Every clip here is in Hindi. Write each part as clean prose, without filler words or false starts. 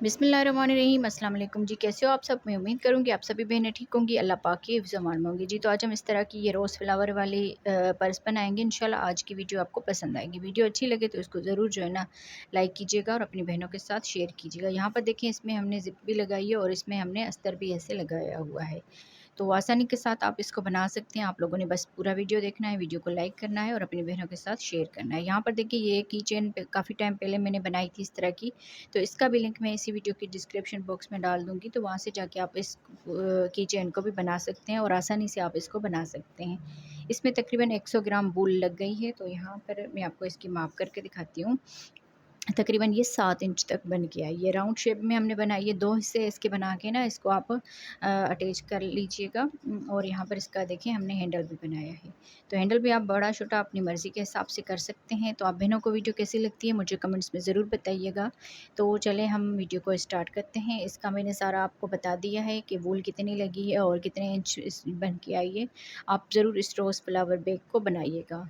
बिस्मिल्लाहिर्रहमानिर्रहीम। अस्सलाम वालेकुम जी, कैसे हो आप सब। मैं उम्मीद करूँगी आप सभी बहनें ठीक होंगी, अल्लाह पाक की हिफ्ज़ अमान में होंगी जी। तो आज हम इस तरह की ये रोज़ फ्लावर वाली पर्स बनाएंगे। इंशाल्लाह आज की वीडियो आपको पसंद आएगी। वीडियो अच्छी लगे तो इसको ज़रूर जो है ना लाइक कीजिएगा और अपनी बहनों के साथ शेयर कीजिएगा। यहाँ पर देखें, इसमें हमने ज़िप भी लगाई है और इसमें हमने अस्तर भी ऐसे लगाया हुआ है। तो आसानी के साथ आप इसको बना सकते हैं। आप लोगों ने बस पूरा वीडियो देखना है, वीडियो को लाइक करना है और अपनी बहनों के साथ शेयर करना है। यहाँ पर देखिए, ये की चेन काफ़ी टाइम पहले मैंने बनाई थी इस तरह की, तो इसका भी लिंक मैं इसी वीडियो की डिस्क्रिप्शन बॉक्स में डाल दूँगी। तो वहाँ से जाके आप इस की चेन को भी बना सकते हैं और आसानी से आप इसको बना सकते हैं। इसमें तकरीबन 100 ग्राम वूल लग गई है। तो यहाँ पर मैं आपको इसकी माप करके दिखाती हूँ। तकरीबन ये 7 इंच तक बन गया है। ये राउंड शेप में हमने बनाई है। 2 हिस्से इसके बना के ना इसको आप अटैच कर लीजिएगा। और यहाँ पर इसका देखिए हमने हैंडल भी बनाया है। तो हैंडल भी आप बड़ा छोटा अपनी मर्ज़ी के हिसाब से कर सकते हैं। तो आप बहनों को वीडियो कैसी लगती है मुझे कमेंट्स में ज़रूर बताइएगा। तो चलें हम वीडियो को स्टार्ट करते हैं। इसका मैंने सारा आपको बता दिया है कि वूल कितनी लगी है और कितने इंच इस बन के आई है। आप ज़रूर इस रोज़ फ्लावर बैग को बनाइएगा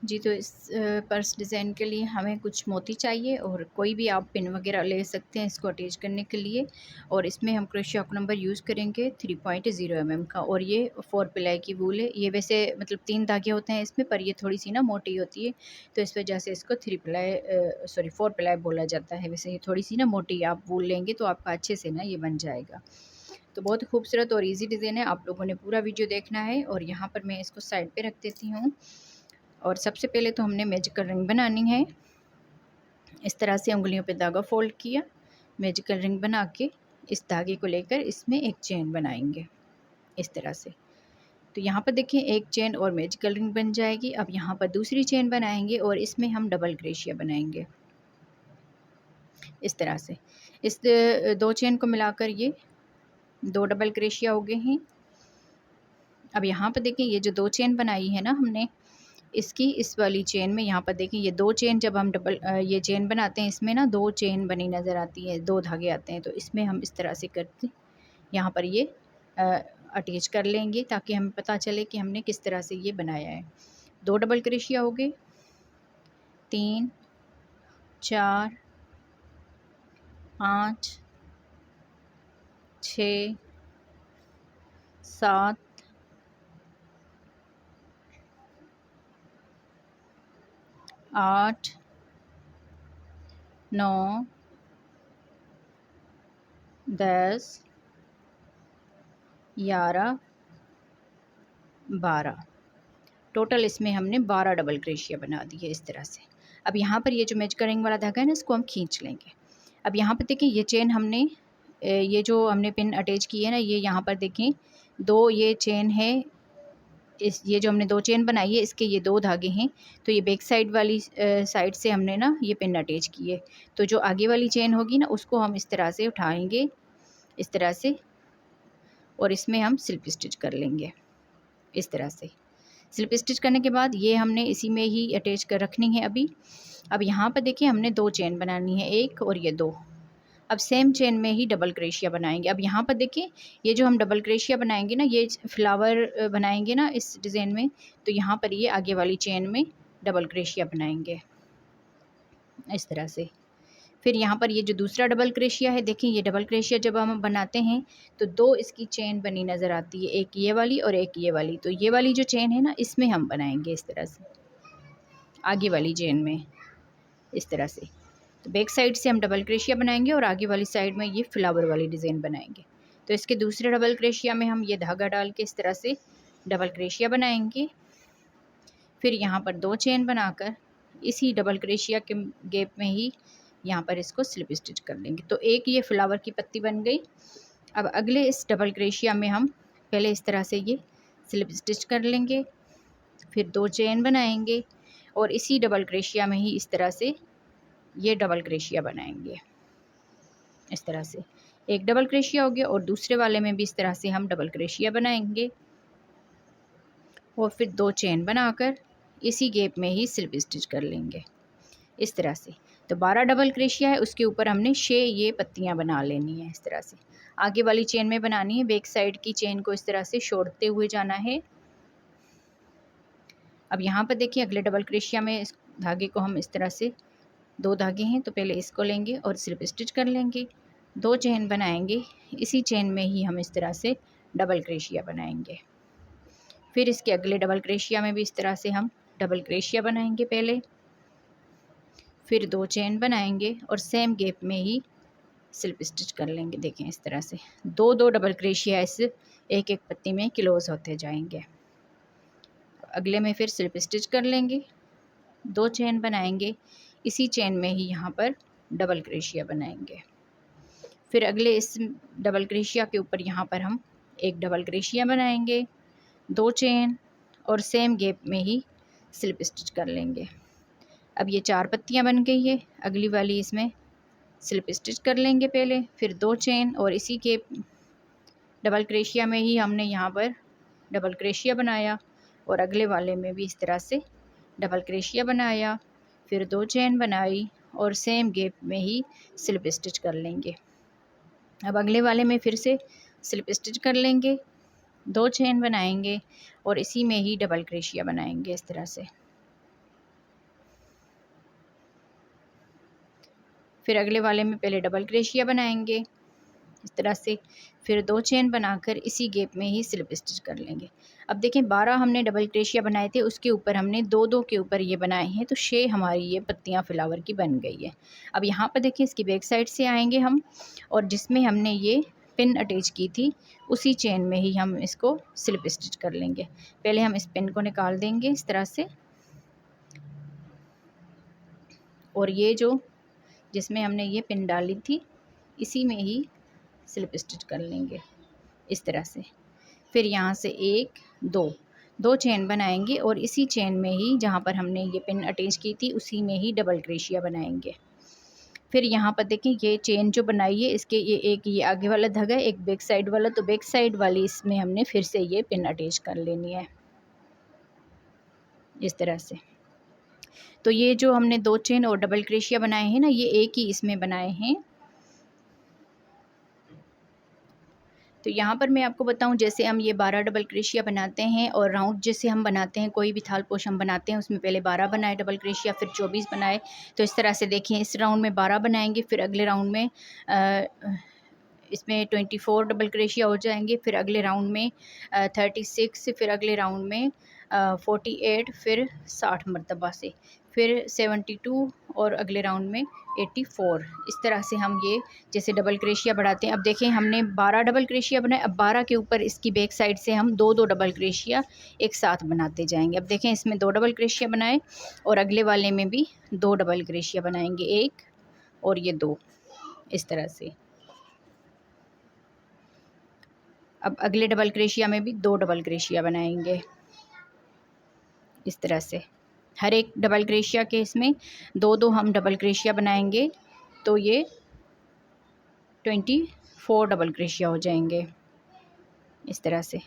जी। तो इस पर्स डिज़ाइन के लिए हमें कुछ मोती चाहिए और कोई भी आप पिन वगैरह ले सकते हैं इसको अटैच करने के लिए। और इसमें हम क्रोशिया हुक नंबर यूज़ करेंगे 3.0 mm का। और ये 4 प्लाई की वूल है। ये वैसे मतलब 3 धागे होते हैं इसमें, पर ये थोड़ी सी ना मोटी होती है, तो इस वजह से इसको 4 प्लाई बोला जाता है। वैसे ये थोड़ी सी ना मोटी आप वूल लेंगे तो आपका अच्छे से ना ये बन जाएगा। तो बहुत खूबसूरत और इजी डिज़ाइन है। आप लोगों ने पूरा वीडियो देखना है। और यहाँ पर मैं इसको साइड पे रख देती हूँ। और सबसे पहले तो हमने मैजिकल रिंग बनानी है। इस तरह से उंगलियों पे धागा फोल्ड किया, मैजिकल रिंग बना के इस धागे को लेकर इसमें एक चेन बनाएंगे इस तरह से। तो यहाँ पर देखिए एक चेन और मैजिकल रिंग बन जाएगी। अब यहाँ पर दूसरी चेन बनाएंगे और इसमें हम डबल क्रोशिया बनाएंगे इस तरह से। इस 2 चेन को मिलाकर ये 2 डबल क्रोशिया हो गए हैं। अब यहाँ पर देखिए, ये जो 2 चेन बनाई है ना हमने, इसकी इस वाली चेन में यहाँ पर देखें, ये 2 चेन जब हम ये चेन बनाते हैं इसमें ना 2 चेन बनी नज़र आती है, 2 धागे आते हैं। तो इसमें हम इस तरह से करते यहाँ पर ये अटैच कर लेंगे ताकि हमें पता चले कि हमने किस तरह से ये बनाया है। 2 डबल क्रोशिया हो गए, 3 4 5 6 7 8 9 10 11 12 टोटल इसमें हमने 12 डबल क्रोशिया बना दिए इस तरह से। अब यहाँ पर ये जो मैजिकल रिंग वाला धागा है ना, इसको हम खींच लेंगे। अब यहाँ पर देखें, ये चेन हमने ये जो हमने पिन अटैच की है ना, ये यहाँ पर देखें 2 ये चेन है। इस ये जो हमने 2 चेन बनाई है इसके ये 2 धागे हैं। तो ये बैक साइड वाली साइड से हमने ना ये पिन अटैच की है। तो जो आगे वाली चेन होगी ना, उसको हम इस तरह से उठाएंगे इस तरह से, और इसमें हम स्लिप स्टिच कर लेंगे इस तरह से। स्लिप स्टिच करने के बाद ये हमने इसी में ही अटैच कर रखनी है अभी। अब यहाँ पर देखिए हमने 2 चेन बनानी है, एक और ये 2। अब सेम चेन में ही डबल क्रोशिया बनाएंगे। अब यहाँ पर देखिए, ये जो हम डबल क्रोशिया बनाएंगे ना, ये फ्लावर बनाएंगे ना इस डिज़ाइन में, तो यहाँ पर ये आगे वाली चेन में डबल क्रोशिया बनाएंगे इस तरह से। फिर यहाँ पर ये जो दूसरा डबल क्रोशिया है, देखिए ये डबल क्रोशिया जब हम बनाते हैं तो 2 इसकी चेन बनी नज़र आती है, एक ये वाली और एक ये वाली। तो ये वाली जो चेन है ना, इसमें हम बनाएंगे इस तरह से, आगे वाली चेन में इस तरह से। तो बैक साइड से हम डबल क्रोशिया बनाएंगे और आगे वाली साइड में ये फ्लावर वाली डिज़ाइन बनाएंगे। तो इसके दूसरे डबल क्रोशिया में हम ये धागा डाल के इस तरह से डबल क्रोशिया बनाएंगे। फिर यहाँ पर 2 चेन बनाकर इसी डबल क्रोशिया के गैप में ही यहाँ पर इसको स्लिप स्टिच कर लेंगे। तो एक ये फ्लावर की पत्ती बन गई। अब अगले इस डबल क्रोशिया में हम पहले इस तरह से ये स्लिप स्टिच कर लेंगे, फिर 2 चेन बनाएंगे और इसी डबल क्रोशिया में ही इस तरह से ये डबल क्रोशिया बनाएंगे इस तरह से। एक डबल क्रोशिया हो गया और दूसरे वाले में भी इस तरह से हम डबल क्रोशिया बनाएंगे और फिर 2 चेन बनाकर इसी गैप में ही स्लिप स्टिच कर लेंगे इस तरह से। तो 12 डबल क्रोशिया है, उसके ऊपर हमने 6 ये पत्तियां बना लेनी है इस तरह से। आगे वाली चेन में बनानी है, बैक साइड की चेन को इस तरह से छोड़ते हुए जाना है। अब यहाँ पर देखिए अगले डबल क्रोशिया में इस धागे को हम इस तरह से 2 धागे हैं तो पहले इसको लेंगे और स्लिप स्टिच कर लेंगे, 2 चेन बनाएंगे, इसी चेन में ही हम इस तरह से डबल क्रोशिया बनाएंगे। फिर इसके अगले डबल क्रोशिया में भी इस तरह से हम डबल क्रोशिया बनाएंगे पहले, फिर 2 चेन बनाएंगे और सेम गैप में ही स्लिप स्टिच कर लेंगे। देखें इस तरह से 2-2 डबल क्रोशिया इस एक एक पत्ती में क्लोज होते जाएंगे। अगले में फिर स्लिप स्टिच कर लेंगे, 2 चेन बनाएंगे, इसी चेन में ही यहाँ पर डबल क्रोशिया बनाएंगे। फिर अगले इस डबल क्रोशिया के ऊपर यहाँ पर हम एक डबल क्रोशिया बनाएंगे, 2 चेन और सेम गैप में ही स्लिप स्टिच कर लेंगे। अब ये 4 पत्तियाँ बन गई है। अगली वाली इसमें स्लिप स्टिच कर लेंगे पहले, फिर 2 चेन और इसी के डबल क्रोशिया में ही हमने यहाँ पर डबल क्रोशिया बनाया और अगले वाले में भी इस तरह से डबल क्रोशिया बनाया, फिर 2 चेन बनाई और सेम गैप में ही स्लिप स्टिच कर लेंगे। अब अगले वाले में फिर से स्लिप स्टिच कर लेंगे, 2 चेन बनाएंगे और इसी में ही डबल क्रोशिया बनाएंगे इस तरह से। फिर अगले वाले में पहले डबल क्रोशिया बनाएंगे इस तरह से, फिर 2 चेन बनाकर इसी गैप में ही स्लिप स्टिच कर लेंगे। अब देखें 12 हमने डबल क्रोशिया बनाए थे, उसके ऊपर हमने 2-2 के ऊपर ये बनाए हैं, तो 6 हमारी ये पत्तियां फ्लावर की बन गई है। अब यहाँ पर देखें इसकी बैक साइड से आएंगे हम और जिसमें हमने ये पिन अटैच की थी उसी चेन में ही हम इसको स्लिप स्टिच कर लेंगे। पहले हम इस पिन को निकाल देंगे इस तरह से और ये जो जिसमें हमने ये पिन डाली थी इसी में ही स्लिप स्टिच कर लेंगे इस तरह से। फिर यहाँ से 1-2 चेन बनाएंगे और इसी चेन में ही जहाँ पर हमने ये पिन अटैच की थी उसी में ही डबल क्रोशिया बनाएंगे। फिर यहाँ पर देखें ये चेन जो बनाई है इसके ये आगे वाला धागा है, एक बैक साइड वाला, तो बैक साइड वाली इसमें हमने फिर से ये पिन अटैच कर लेनी है इस तरह से। तो ये जो हमने 2 चेन और डबल क्रोशिया बनाए हैं ना, ये एक ही इसमें बनाए हैं। तो यहाँ पर मैं आपको बताऊँ, जैसे हम ये 12 डबल क्रोशिया बनाते हैं और राउंड जैसे हम बनाते हैं, कोई भी थाल पोश हम बनाते हैं उसमें पहले 12 बनाए डबल क्रोशिया, फिर 24 बनाए। तो इस तरह से देखिए इस राउंड में 12 बनाएंगे, फिर अगले राउंड में इसमें 24 डबल क्रोशिया हो जाएंगे, फिर अगले राउंड में 36, फिर अगले राउंड में 48, फिर 60 मरतबा से, फिर 72 और अगले राउंड में 84। इस तरह से हम ये जैसे डबल क्रोशिया बढ़ाते हैं। अब देखें हमने 12 डबल क्रोशिया बनाए, अब 12 के ऊपर इसकी बैक साइड से हम 2-2 डबल क्रोशिया एक साथ बनाते जाएंगे। अब देखें इसमें 2 डबल क्रोशिया बनाए और अगले वाले में भी 2 डबल क्रोशिया बनाएंगे, 1 और ये 2 इस तरह से। अब अगले डबल क्रोशिया में भी 2 डबल क्रोशिया बनाएंगे इस तरह से। हर एक डबल क्रोशिया के इसमें 2-2 हम डबल क्रोशिया बनाएंगे, तो ये 24 डबल क्रोशिया हो जाएंगे इस तरह से।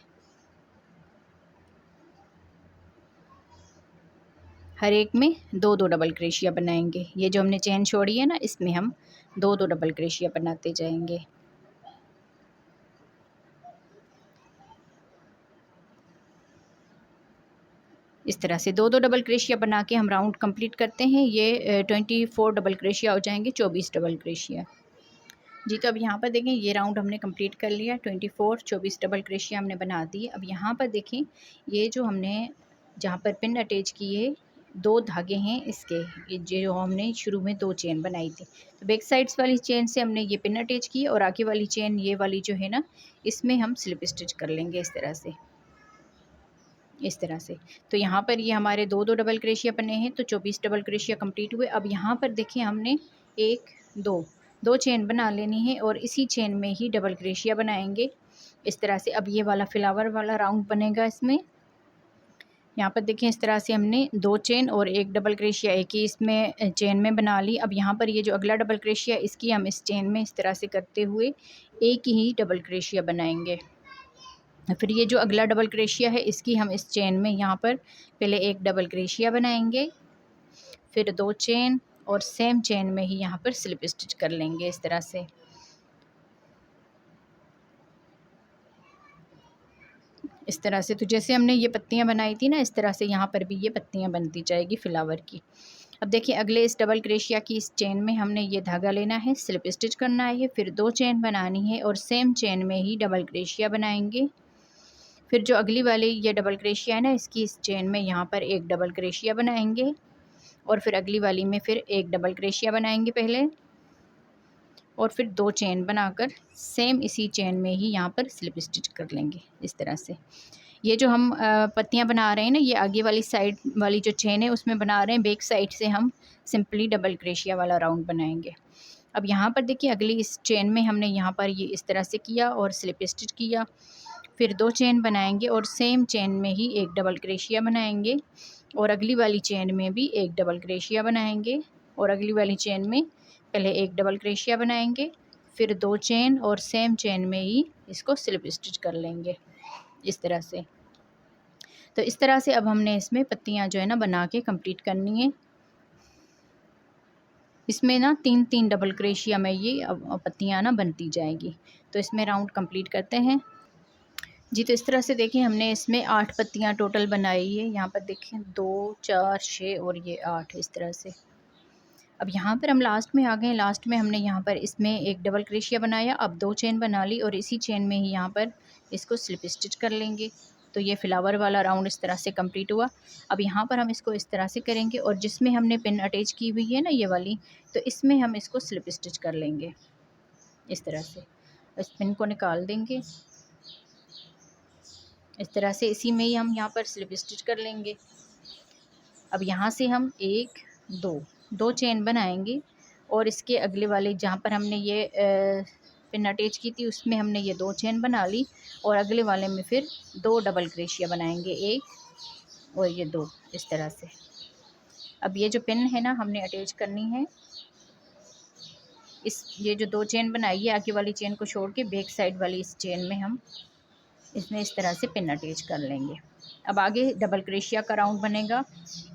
हर एक में 2-2 डबल क्रोशिया बनाएंगे। ये जो हमने चेन छोड़ी है ना, इसमें हम 2-2 डबल क्रोशिया बनाते जाएंगे। इस तरह से 2-2 डबल क्रोशिया बना के हम राउंड कंप्लीट करते हैं। ये 24 डबल क्रोशिया हो जाएंगे, 24 डबल क्रोशिया। जी, तो अब यहाँ पर देखें ये राउंड हमने कंप्लीट कर लिया, 24 डबल क्रोशिया हमने बना दी। अब यहाँ पर देखें ये जो हमने जहाँ पर पिन अटैच किए 2 धागे हैं इसके, ये जो हमने शुरू में 2 चेन बनाई थी, तो बैक साइड्स वाली चेन से हमने ये पिन अटैच की और आगे वाली चेन ये वाली जो है ना, इसमें हम स्लिप स्टिच कर लेंगे इस तरह से, इस तरह से। तो यहाँ पर ये हमारे 2-2 डबल क्रोशिया बने हैं, तो 24 डबल क्रोशिया कंप्लीट हुए। अब यहाँ पर देखिए हमने 1-2 चेन बना लेनी है और इसी चेन में ही डबल क्रोशिया बनाएंगे इस तरह से। अब ये वाला फ्लावर वाला राउंड बनेगा इसमें। यहाँ पर देखें इस तरह से हमने 2 चेन और 1 डबल क्रोशिया एक ही इसमें चेन में बना ली। अब यहाँ पर ये जो अगला डबल क्रोशिया इसकी हम इस चेन में इस तरह से करते हुए एक ही डबल क्रोशिया बनाएंगे। फिर ये जो अगला डबल क्रोशिया है इसकी हम इस चेन में यहाँ पर पहले 1 डबल क्रोशिया बनाएंगे, फिर 2 चेन और सेम चेन में ही यहाँ पर स्लिप स्टिच कर लेंगे इस तरह से। इस तरह से तो जैसे हमने ये पत्तियाँ बनाई थी ना, इस तरह से यहाँ पर भी ये पत्तियाँ बनती जाएगी फ्लावर की। अब देखिए अगले इस डबल क्रेशिया की इस चेन में हमने ये धागा लेना है, स्लिप स्टिच करना है, फिर 2 चेन बनानी है और सेम चेन में ही डबल क्रेशिया बनाएंगे। फिर जो अगली वाली ये डबल क्रेशिया है ना, इसकी इस चेन में यहाँ पर एक डबल क्रेशिया बनाएंगे और फिर अगली वाली में फिर एक डबल क्रेशिया बनाएंगे पहले, और फिर 2 चेन बनाकर सेम इसी चेन में ही यहाँ पर स्लिप स्टिच कर लेंगे इस तरह से। ये जो हम पत्तियाँ बना रहे हैं ना, ये आगे वाली साइड वाली जो चेन है उसमें बना रहे हैं, बैक साइड से हम सिंपली डबल क्रेशिया वाला राउंड बनाएंगे। अब यहाँ पर देखिए अगली इस चेन में हमने यहाँ पर ये इस तरह से किया और स्लिप स्टिच किया, फिर 2 चेन बनाएंगे और सेम चेन में ही एक डबल क्रेशिया बनाएंगे और अगली वाली चेन में भी एक डबल क्रेशिया बनाएंगे और अगली वाली चेन में पहले एक डबल क्रेशिया बनाएंगे, फिर 2 चेन और सेम चेन में ही इसको स्लिप स्टिच कर लेंगे इस तरह से। तो इस तरह से अब हमने इसमें पत्तियां जो है ना बना के कंप्लीट करनी है। इसमें ना 3-3 डबल क्रेशिया में ये अब पत्तियां ना बनती जाएगी। तो इसमें राउंड कंप्लीट करते हैं जी। तो इस तरह से देखिए हमने इसमें 8 पत्तियां टोटल बनाई है। यहाँ पर देखें 2 4 6 और ये 8 इस तरह से। अब यहाँ पर हम लास्ट में आ गए। लास्ट में हमने यहाँ पर इसमें एक डबल क्रेशिया बनाया, अब 2 चेन बना ली और इसी चेन में ही यहाँ पर इसको स्लिप स्टिच कर लेंगे। तो ये फ्लावर वाला राउंड इस तरह से कंप्लीट हुआ। अब यहाँ पर हम इसको इस तरह से करेंगे और जिसमें हमने पिन अटैच की हुई है ना ये वाली, तो इसमें हम इसको स्लिप स्टिच कर लेंगे इस तरह से। इस पिन को निकाल देंगे इस तरह से, इसी में ही हम यहाँ पर स्लिप स्टिच कर लेंगे। अब यहाँ से हम 1 2 चेन बनाएंगे और इसके अगले वाले जहाँ पर हमने ये पिन अटैच की थी उसमें हमने ये 2 चेन बना ली और अगले वाले में फिर 2 डबल क्रेशिया बनाएंगे, 1 और ये 2 इस तरह से। अब ये जो पिन है ना हमने अटैच करनी है ये जो 2 चेन बनाई है आगे वाली चेन को छोड़ के बैक साइड वाली इस चेन में हम इसमें इस तरह से पिन अटैच कर लेंगे। अब आगे डबल क्रेशिया का राउंड बनेगा।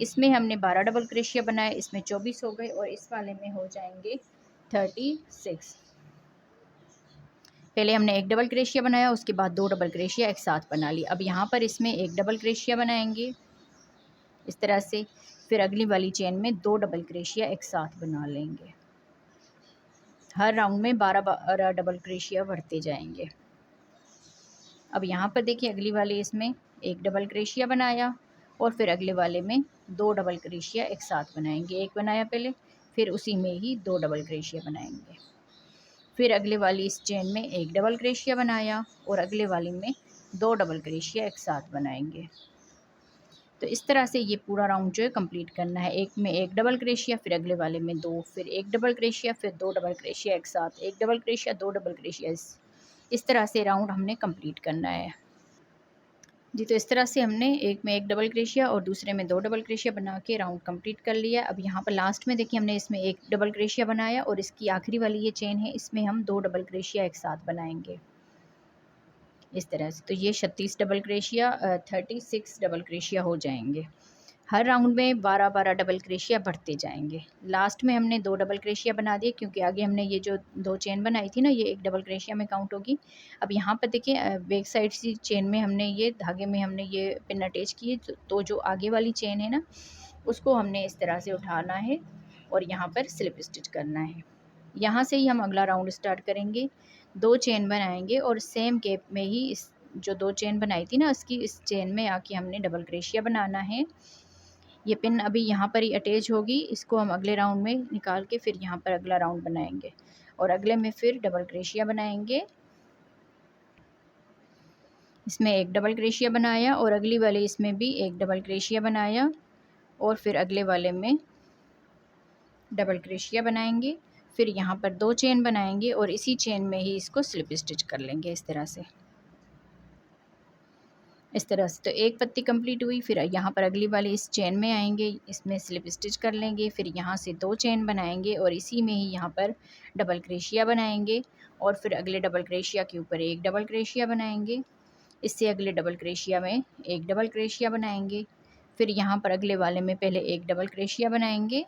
इसमें हमने 12 डबल क्रेशिया बनाए, इसमें 24 हो गए और इस वाले में हो जाएंगे 36। पहले हमने एक डबल क्रेशिया बनाया, उसके बाद 2 डबल क्रेशिया एक साथ बना ली। अब यहाँ पर इसमें एक डबल क्रेशिया बनाएंगे इस तरह से, फिर अगली वाली चेन में 2 डबल क्रेशिया एक साथ बना लेंगे। हर राउंड में 12 डबल क्रेशिया बढ़ते जाएंगे। अब यहाँ पर देखिए अगली वाले इसमें एक डबल क्रेशिया बनाया और फिर अगले वाले में 2 डबल क्रेशिया एक साथ बनाएंगे। एक बनाया पहले, फिर उसी में ही 2 डबल क्रेशिया बनाएंगे। फिर अगले वाली इस चेन में एक डबल क्रेशिया बनाया और अगले वाली में 2 डबल क्रेशिया एक साथ बनाएंगे। तो इस तरह से ये पूरा राउंड जो है कंप्लीट करना है। एक में एक डबल क्रेशिया, फिर अगले वाले में 2, फिर एक डबल क्रेशिया, फिर 2 डबल क्रेशिया एक साथ, एक डबल क्रेशिया, 2 डबल क्रेशिया, इस तरह से राउंड हमने कंप्लीट करना है जी। तो इस तरह से हमने एक में एक डबल क्रेशिया और दूसरे में 2 डबल क्रेशिया बना के राउंड कंप्लीट कर लिया। अब यहाँ पर लास्ट में देखिए हमने इसमें एक डबल क्रेशिया बनाया और इसकी आखिरी वाली ये चेन है, इसमें हम 2 डबल क्रेशिया एक साथ बनाएंगे इस तरह से। तो ये 36 डबल क्रेशिया 36 डबल क्रेशिया हो जाएंगे। हर राउंड में 12-12 डबल क्रेशिया बढ़ते जाएंगे। लास्ट में हमने 2 डबल क्रेशिया बना दिए क्योंकि आगे हमने ये जो 2 चेन बनाई थी ना ये एक डबल क्रेशिया में काउंट होगी। अब यहाँ पर देखिए बैक साइड से चेन में हमने ये धागे में हमने ये पिन अटैच किए, तो जो आगे वाली चेन है ना उसको हमने इस तरह से उठाना है और यहाँ पर स्लिप स्टिच करना है। यहाँ से ही हम अगला राउंड स्टार्ट करेंगे। 2 चेन बनाएंगे और सेम गैप में ही इस जो 2 चेन बनाई थी ना इसकी इस चेन में आके हमने डबल क्रेशिया बनाना है। ये पिन अभी यहाँ पर ही अटैच होगी, इसको हम अगले राउंड में निकाल के फिर यहाँ पर अगला राउंड बनाएंगे और अगले में फिर डबल क्रेशिया बनाएंगे। इसमें एक डबल क्रेशिया बनाया और अगली वाले इसमें भी एक डबल क्रेशिया बनाया और फिर अगले वाले में डबल क्रेशिया बनाएंगे। फिर यहाँ पर 2 चेन बनाएंगे और इसी चेन में ही इसको स्लिप स्टिच कर लेंगे इस तरह से। तो एक पत्ती कंप्लीट हुई। फिर यहाँ पर अगली वाली इस चेन में आएंगे, इसमें स्लिप स्टिच कर लेंगे। फिर यहाँ से 2 चेन बनाएंगे और इसी में ही यहाँ पर डबल क्रेशिया बनाएंगे और फिर अगले डबल क्रेशिया के ऊपर एक डबल क्रेशिया बनाएंगे। इससे अगले डबल क्रेशिया में एक डबल क्रेशिया बनाएंगे। फिर यहाँ पर अगले वाले में पहले एक डबल क्रेशिया बनाएंगे,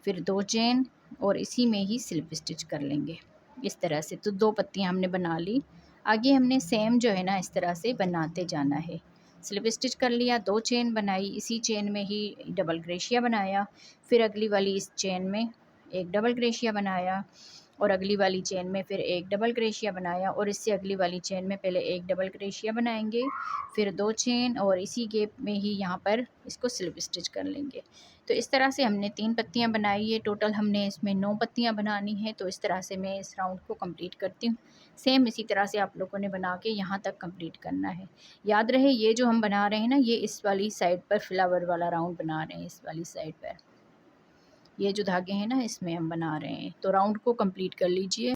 फिर 2 चेन और इसी में ही स्लिप स्टिच कर लेंगे इस तरह से। तो 2 पत्तियाँ हमने बना ली। आगे हमने सेम जो है ना इस तरह से बनाते जाना है। स्लिप स्टिच कर लिया, 2 चेन बनाई, इसी चेन में ही डबल क्रोशिया बनाया, फिर अगली वाली इस चेन में एक डबल क्रोशिया बनाया और अगली वाली चेन में फिर एक डबल क्रोशिया बनाया और इससे अगली वाली चेन में पहले एक डबल क्रोशिया बनाएंगे, फिर 2 चेन और इसी गैप में ही यहाँ पर इसको स्लिप स्टिच कर लेंगे। तो इस तरह से हमने 3 पत्तियाँ बनाई है, टोटल हमने इसमें 9 पत्तियाँ बनानी है। तो इस तरह से मैं इस राउंड को कंप्लीट करती हूँ। सेम इसी तरह से आप लोगों ने बना के यहाँ तक कंप्लीट करना है। याद रहे ये जो हम बना रहे हैं ना, ये इस वाली साइड पर फ्लावर वाला राउंड बना रहे हैं, इस वाली साइड पर ये जो धागे हैं ना इसमें हम बना रहे हैं। तो राउंड को कंप्लीट कर लीजिए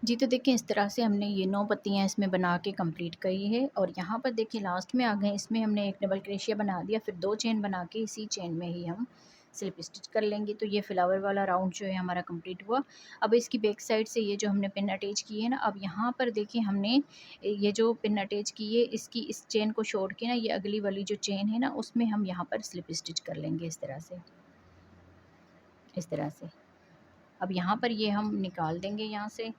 जी। तो देखें इस तरह से हमने ये 9 पत्तियाँ इसमें बना के कंप्लीट करी है और यहाँ पर देखिए लास्ट में आ गए, इसमें हमने एक डबल क्रोशिया बना दिया, फिर 2 चेन बना के इसी चेन में ही हम स्लिप स्टिच कर लेंगे। तो ये फ्लावर वाला राउंड जो है हमारा कंप्लीट हुआ। अब इसकी बैक साइड से ये जो हमने पिन अटैच की है ना, अब यहाँ पर देखिए हमने ये जो पिन अटैच की है इसकी इस चेन को छोड़ के ना ये अगली वाली जो चेन है ना उसमें हम यहाँ पर स्लिप स्टिच कर लेंगे इस तरह से, इस तरह से। अब यहाँ पर ये हम निकाल देंगे यहाँ से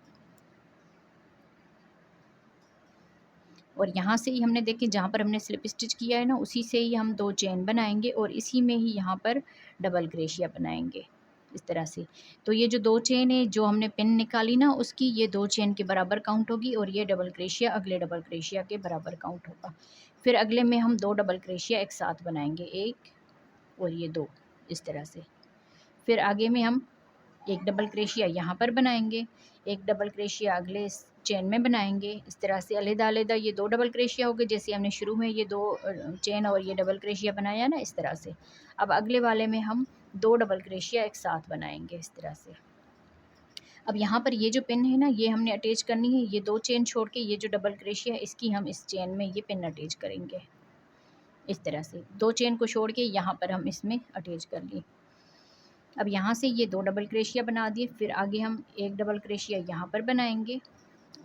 और यहाँ से ही हमने देखिए जहाँ पर हमने स्लिप स्टिच किया है ना उसी से ही हम 2 चेन बनाएंगे और इसी में ही यहाँ पर डबल क्रोशिया बनाएंगे इस तरह से। तो ये जो 2 चेन है जो हमने पिन निकाली ना उसकी ये 2 चेन के बराबर काउंट होगी और ये डबल क्रोशिया अगले डबल क्रोशिया के बराबर काउंट होगा। फिर अगले में हम 2 डबल क्रोशिया एक साथ बनाएंगे, 1 और ये 2 इस तरह से। फिर आगे में हम एक डबल क्रोशिया यहाँ पर बनाएंगे, एक डबल क्रोशिया अगले चेन में बनाएंगे, इस तरह से अलग-अलग ये 2 डबल क्रोशिया हो गए। जैसे हमने शुरू में ये 2 चेन और ये डबल क्रोशिया बनाया ना इस तरह से। अब अगले वाले में हम 2 डबल क्रोशिया एक साथ बनाएंगे इस तरह से। अब यहाँ पर ये जो पिन है ना ये हमने अटैच करनी है, ये 2 चेन छोड़ के ये जो डबल क्रोशिया है इसकी हम इस चेन में ये पिन अटैच करेंगे इस तरह से। 2 चेन को छोड़ के यहाँ पर हम इसमें अटैच कर लिए। अब यहाँ से ये 2 डबल क्रोशिया बना दिए, फिर आगे हम एक डबल क्रोशिया यहाँ पर बनाएंगे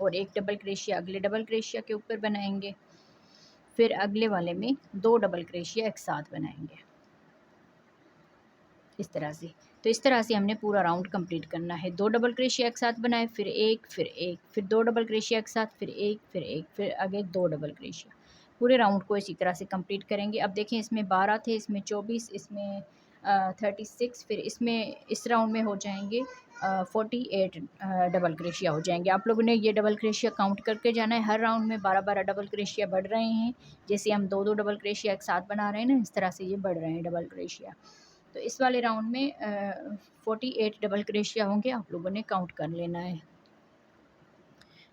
और एक डबल क्रोशिया अगले डबल क्रोशिया के ऊपर बनाएंगे, फिर अगले वाले में 2 डबल क्रोशिया एक साथ बनाएंगे इस तरह से। तो इस तरह से हमने पूरा राउंड कंप्लीट करना है। 2 डबल क्रोशिया एक साथ बनाए, फिर एक, फिर 2 डबल क्रोशिया एक साथ, फिर एक, फिर आगे 2 डबल क्रोशिया। पूरे राउंड को इसी तरह से कंप्लीट करेंगे। अब देखें इसमें 12 थे, इसमें 24, इसमें 36, फिर इसमें इस राउंड में हो जाएंगे 48 डबल क्रोशिया हो जाएंगे। आप लोगों ने ये डबल क्रोशिया काउंट करके जाना है। हर राउंड में 12-12 डबल क्रोशिया बढ़ रहे हैं। जैसे हम 2-2 डबल क्रोशिया एक साथ बना रहे हैं ना इस तरह से ये बढ़ रहे हैं डबल क्रोशिया। तो इस वाले राउंड में 48 डबल क्रोशिया होंगे, आप लोगों ने काउंट कर लेना है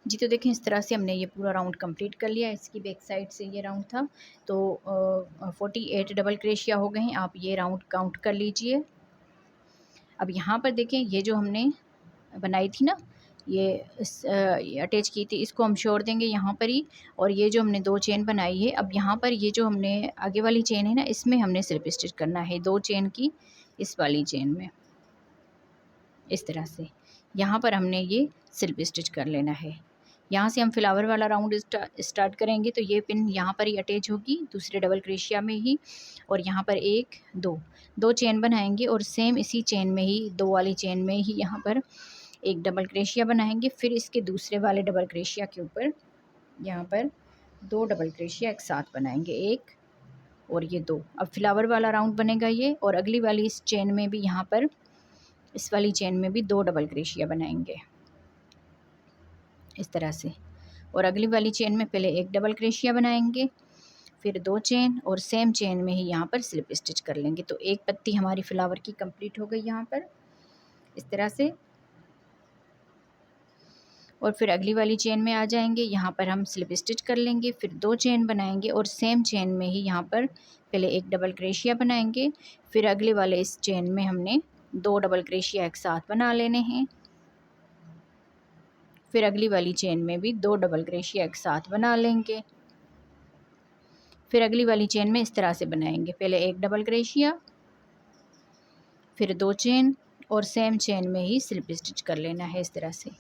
जी। तो देखें इस तरह से हमने ये पूरा राउंड कंप्लीट कर लिया। इसकी बैक साइड से ये राउंड था। तो 48 डबल क्रोशिया हो गए हैं, आप ये राउंड काउंट कर लीजिए। अब यहाँ पर देखें ये जो हमने बनाई थी ना ये अटैच की थी, इसको हम छोड़ देंगे यहाँ पर ही। और ये जो हमने 2 चेन बनाई है, अब यहाँ पर ये जो हमने आगे वाली चेन है ना इसमें हमने स्लिप स्टिच करना है 2 चेन की इस वाली चेन में इस तरह से। यहाँ पर हमने ये स्लिप स्टिच कर लेना है। यहाँ से हम फ्लावर वाला राउंड स्टार्ट करेंगे। तो ये पिन यहाँ पर ही अटैच होगी दूसरे डबल क्रोशिया में ही और यहाँ पर 1 2 चेन बनाएंगे और सेम इसी चेन में ही 2 वाली चेन में ही यहाँ पर एक डबल क्रोशिया बनाएंगे। फिर इसके दूसरे वाले डबल क्रोशिया के ऊपर यहाँ पर 2 डबल क्रोशिया एक साथ बनाएंगे, 1 और ये 2। अब फ्लावर वाला राउंड बनेगा ये और अगली वाली इस चेन में भी यहाँ पर इस वाली चेन में भी 2 डबल क्रोशिया बनाएंगे इस तरह से। और अगली वाली चेन में पहले एक डबल क्रोशिया बनाएंगे, फिर 2 चेन और सेम चेन में ही यहाँ पर स्लिप स्टिच कर लेंगे। तो एक पत्ती हमारी फ्लावर की कंप्लीट हो गई यहाँ पर इस तरह से। और फिर अगली वाली चेन में आ जाएंगे, यहाँ पर हम स्लिप स्टिच कर लेंगे, फिर 2 चेन बनाएंगे और सेम चेन में ही यहाँ पर पहले एक डबल क्रोशिया बनाएंगे, फिर अगले वाले इस चेन में हमने 2 डबल क्रोशिया एक साथ बना लेने हैं, फिर अगली वाली चेन में भी 2 डबल क्रोशिया एक साथ बना लेंगे, फिर अगली वाली चेन में इस तरह से बनाएंगे, पहले एक डबल क्रोशिया फिर 2 चेन और सेम चेन में ही स्लिप स्टिच कर लेना है इस तरह से।